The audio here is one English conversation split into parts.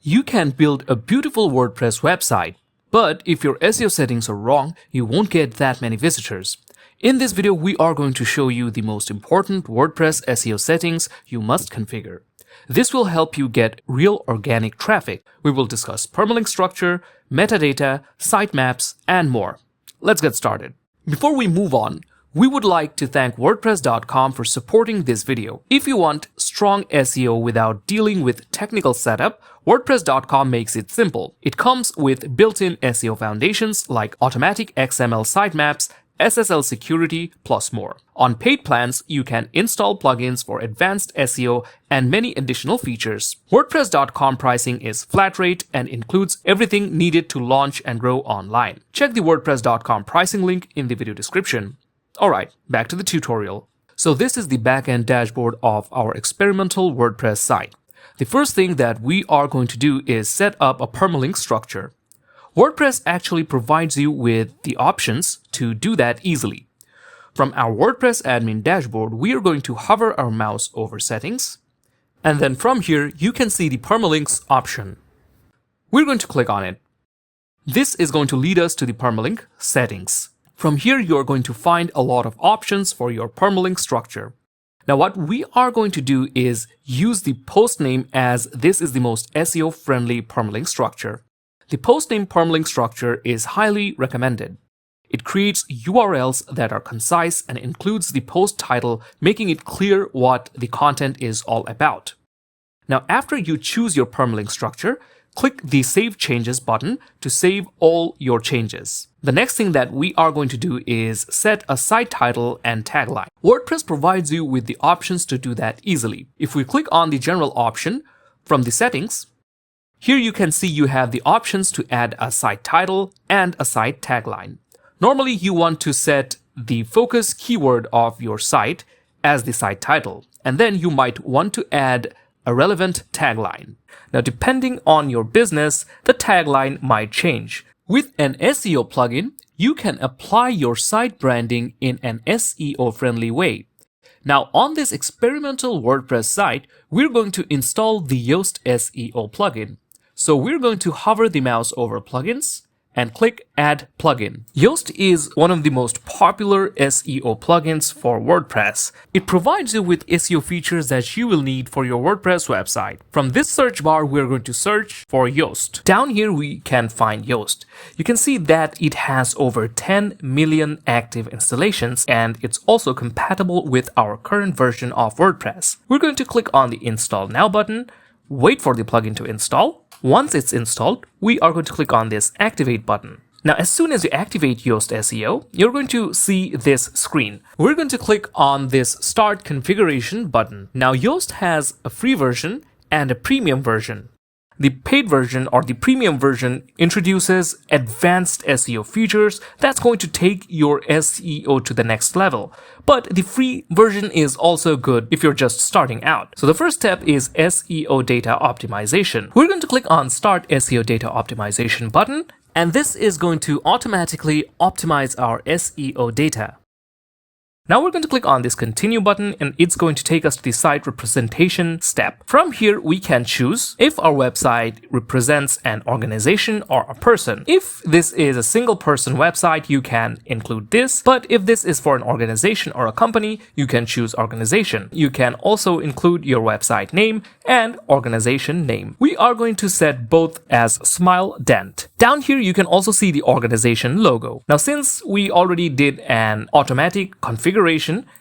You can build a beautiful WordPress website, but if your SEO settings are wrong, you won't get that many visitors. In this video, we are going to show you the most important WordPress SEO settings you must configure. This will help you get real organic traffic. We will discuss permalink structure, metadata, sitemaps, and more. Let's get started. Before we move on, we would like to thank WordPress.com for supporting this video. If you want strong SEO without dealing with technical setup, WordPress.com makes it simple. It comes with built-in SEO foundations like automatic XML sitemaps, SSL security, plus more. On paid plans, you can install plugins for advanced SEO and many additional features. WordPress.com pricing is flat rate and includes everything needed to launch and grow online. Check the WordPress.com pricing link in the video description. Alright, back to the tutorial. So this is the backend dashboard of our experimental WordPress site. The first thing that we are going to do is set up a permalink structure. WordPress actually provides you with the options to do that easily. From our WordPress admin dashboard, we are going to hover our mouse over settings, and then from here you can see the permalinks option. We're going to click on it. This is going to lead us to the permalink settings. From here you are going to find a lot of options for your permalink structure. Now what we are going to do is use the post name, as this is the most SEO friendly permalink structure. The post name permalink structure is highly recommended. It creates URLs that are concise and includes the post title, making it clear what the content is all about. Now, after you choose your permalink structure, click the Save Changes button to save all your changes. The next thing that we are going to do is set a site title and tagline. WordPress provides you with the options to do that easily. If we click on the General option from the settings, here you can see you have the options to add a site title and a site tagline. Normally you want to set the focus keyword of your site as the site title, and then you might want to add a relevant tagline. Now, depending on your business, the tagline might change. With an SEO plugin, you can apply your site branding in an SEO-friendly way. Now, on this experimental WordPress site, we're going to install the Yoast SEO plugin. So we're going to hover the mouse over plugins and click Add Plugin. Yoast is one of the most popular SEO plugins for WordPress. It provides you with SEO features that you will need for your WordPress website. From this search bar, we're going to search for Yoast. Down here, we can find Yoast. You can see that it has over 10 million active installations, and it's also compatible with our current version of WordPress. We're going to click on the Install Now button, wait for the plugin to install. Once it's installed, we are going to click on this Activate button. Now, as soon as you activate Yoast SEO, you're going to see this screen. We're going to click on this Start Configuration button. Now, Yoast has a free version and a premium version. The paid version or the premium version introduces advanced SEO features that's going to take your SEO to the next level. But the free version is also good if you're just starting out. So the first step is SEO data optimization. We're going to click on Start SEO data optimization button, and this is going to automatically optimize our SEO data. Now we're going to click on this Continue button, and it's going to take us to the site representation step. From here, we can choose if our website represents an organization or a person. If this is a single person website, you can include this, but if this is for an organization or a company, you can choose organization. You can also include your website name and organization name. We are going to set both as Smile Dent. Down here, you can also see the organization logo. Now, since we already did an automatic configuration,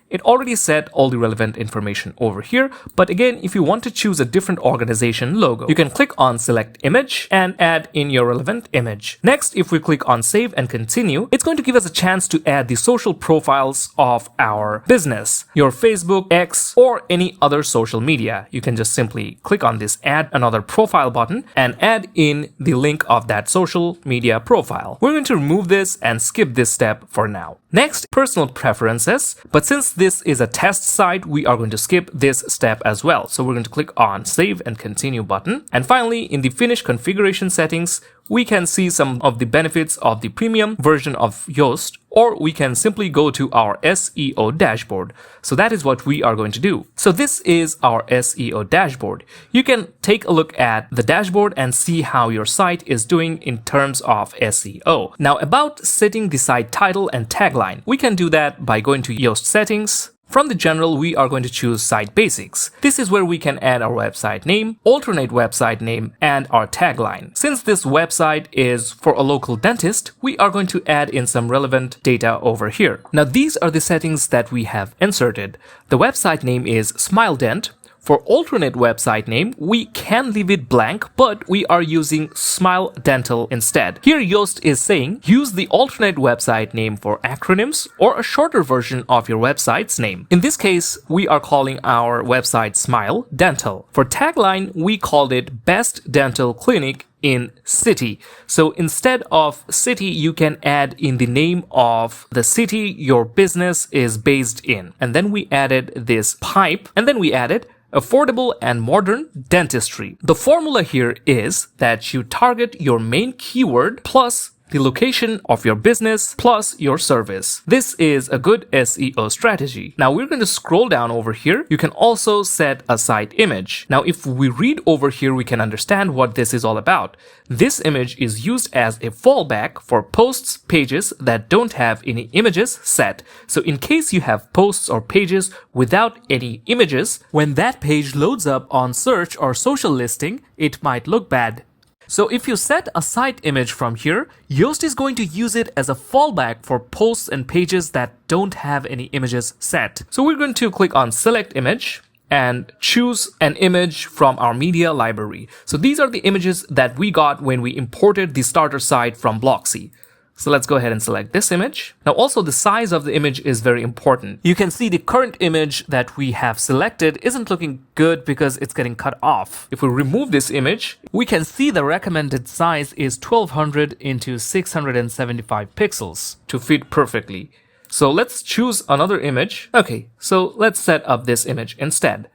it already set all the relevant information over here. But again, if you want to choose a different organization logo, you can click on Select Image and add in your relevant image. Next, if we click on Save and Continue, it's going to give us a chance to add the social profiles of our business, your Facebook, X, or any other social media. You can just simply click on this Add Another Profile button and add in the link of that social media profile. We're going to remove this and skip this step for now. Next, personal preferences. But since this is a test site, we are going to skip this step as well. So we're going to click on Save and Continue button. And finally, in the Finish Configuration settings, we can see some of the benefits of the premium version of Yoast or we can simply go to our SEO dashboard. So that is what we are going to do. So this is our SEO dashboard. You can take a look at the dashboard and see how your site is doing in terms of SEO. Now, about setting the site title and tagline, we can do that by going to Yoast settings. From the general, we are going to choose Site Basics. This is where we can add our website name, alternate website name, and our tagline. Since this website is for a local dentist, we are going to add in some relevant data over here. Now, these are the settings that we have inserted. The website name is SmileDent. For alternate website name, we can leave it blank, but we are using Smile Dental instead. Here Yoast is saying, use the alternate website name for acronyms or a shorter version of your website's name. In this case, we are calling our website Smile Dental. For tagline, we called it Best Dental Clinic in City. So instead of city, you can add in the name of the city your business is based in. And then we added this pipe, and then we added affordable and modern dentistry. The formula here is that you target your main keyword plus the location of your business plus your service. This is a good SEO strategy. Now we're going to scroll down over here. You can also set a site image. Now if we read over here, we can understand what this is all about. This image is used as a fallback for posts, pages that don't have any images set. So in case you have posts or pages without any images, when that page loads up on search or social listing, it might look bad. So if you set a site image from here, Yoast is going to use it as a fallback for posts and pages that don't have any images set. So we're going to click on Select Image and choose an image from our media library. So these are the images that we got when we imported the starter site from Blocksy. So let's go ahead and select this image. Now also the size of the image is very important. You can see the current image that we have selected isn't looking good because it's getting cut off. If we remove this image, we can see the recommended size is 1200 into 675 pixels to fit perfectly. So let's choose another image. Okay, so let's set up this image instead.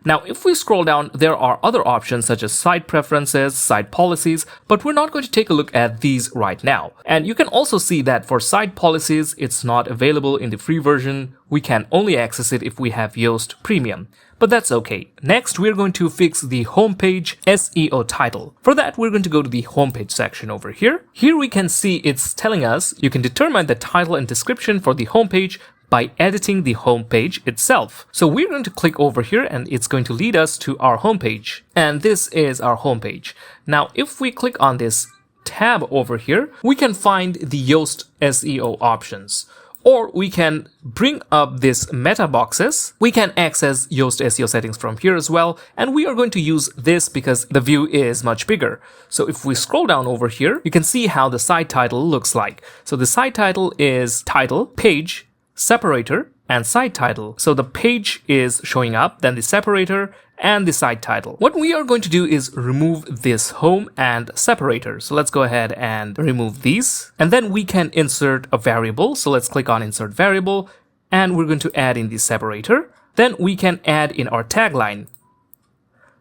Now, if we scroll down, there are other options such as site preferences, site policies, but we're not going to take a look at these right now. And you can also see that for site policies, it's not available in the free version. We can only access it if we have Yoast Premium. But that's okay. Next, we're going to fix the homepage SEO title. For that, we're going to go to the homepage section over here. Here we can see it's telling us you can determine the title and description for the homepage by editing the homepage itself. So we're going to click over here and it's going to lead us to our homepage. And this is our homepage. Now, if we click on this tab over here, we can find the Yoast SEO options. Or we can bring up this meta boxes. We can access Yoast SEO settings from here as well. And we are going to use this because the view is much bigger. So if we scroll down over here, you can see how the site title looks like. So the site title is title, page, separator, and site title. So the page is showing up, then the separator, and the site title. What we are going to do is remove this home and separator. So let's go ahead and remove these. And then we can insert a variable. So let's click on Insert Variable, and we're going to add in the separator. Then we can add in our tagline.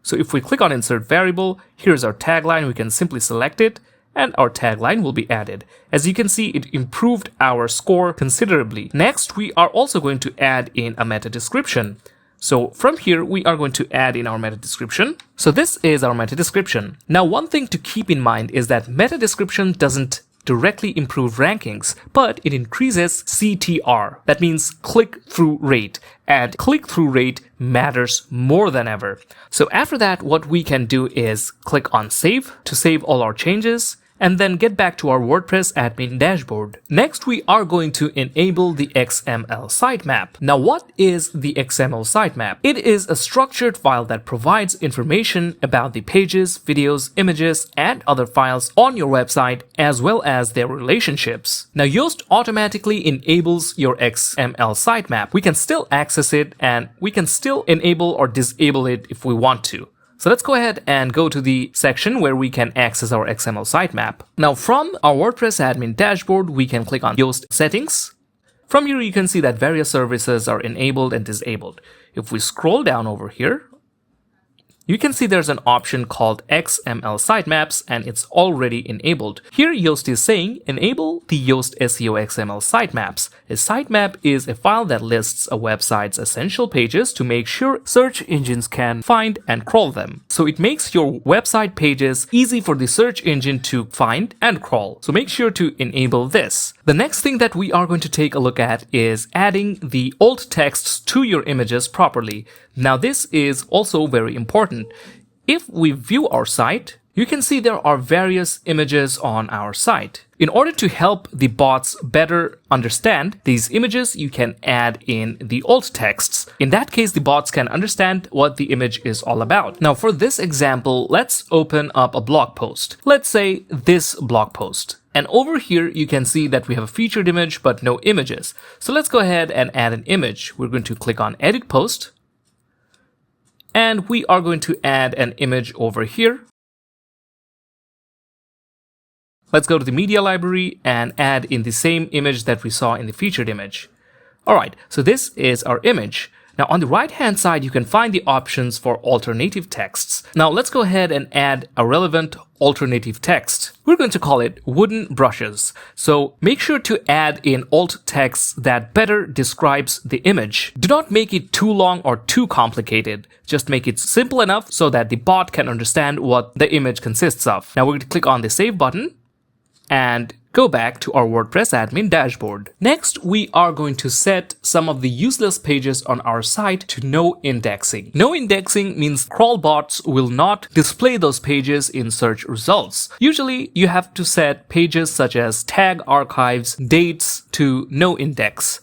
So if we click on Insert Variable, here's our tagline. We can simply select it, and our tagline will be added. As you can see, it improved our score considerably. Next, we are also going to add in a meta description. So from here, we are going to add in our meta description. So this is our meta description. Now, one thing to keep in mind is that meta description doesn't directly improve rankings, but it increases CTR. That means click-through rate. And click-through rate matters more than ever. So after that, what we can do is click on Save to save all our changes, and then get back to our WordPress admin dashboard. Next, we are going to enable the XML sitemap. Now, what is the XML sitemap? It is a structured file that provides information about the pages, videos, images, and other files on your website, as well as their relationships. Now, Yoast automatically enables your XML sitemap. We can still access it, and we can still enable or disable it if we want to. So let's go ahead and go to the section where we can access our XML sitemap. Now from our WordPress admin dashboard, we can click on Yoast settings. From here, you can see that various services are enabled and disabled. If we scroll down over here, you can see there's an option called XML sitemaps and it's already enabled. Here Yoast is saying enable the Yoast SEO XML sitemaps. A sitemap is a file that lists a website's essential pages to make sure search engines can find and crawl them. So it makes your website pages easy for the search engine to find and crawl. So make sure to enable this. The next thing that we are going to take a look at is adding the alt texts to your images properly. Now this is also very important. If we view our site, you can see there are various images on our site. In order to help the bots better understand these images, you can add in the alt texts. In that case, the bots can understand what the image is all about. Now for this example, let's open up a blog post. Let's say this blog post. And over here, you can see that we have a featured image, but no images. So let's go ahead and add an image. We're going to click on Edit Post. And we are going to add an image over here. Let's go to the media library and add in the same image that we saw in the featured image. Alright, so this is our image. Now on the right hand side, you can find the options for alternative texts. Now let's go ahead and add a relevant alternative text. We're going to call it wooden brushes. So make sure to add in alt text that better describes the image. Do not make it too long or too complicated. Just make it simple enough so that the bot can understand what the image consists of. Now we're going to click on the save button and go back to our WordPress admin dashboard. Next, we are going to set some of the useless pages on our site to no indexing. No indexing means crawl bots will not display those pages in search results. Usually, you have to set pages such as tag archives, dates to no index.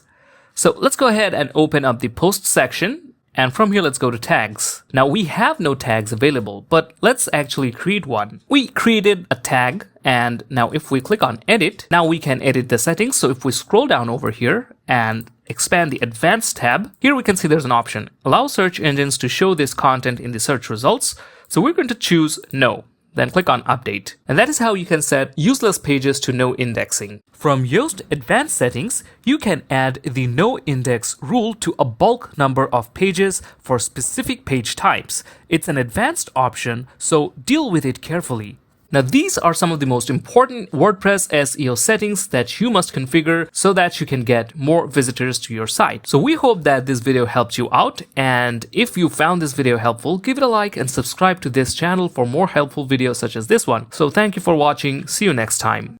So let's go ahead and open up the post section. And from here, let's go to tags. Now we have no tags available, but let's actually create one. We created a tag, and now if we click on edit, now we can edit the settings. So if we scroll down over here and expand the advanced tab, here we can see there's an option. Allow search engines to show this content in the search results. So we're going to choose no. Then click on update. And that is how you can set useless pages to no indexing. From Yoast Advanced Settings, you can add the no index rule to a bulk number of pages for specific page types. It's an advanced option, so deal with it carefully. Now these are some of the most important WordPress SEO settings that you must configure so that you can get more visitors to your site. So we hope that this video helped you out, and if you found this video helpful, give it a like and subscribe to this channel for more helpful videos such as this one. So thank you for watching. See you next time.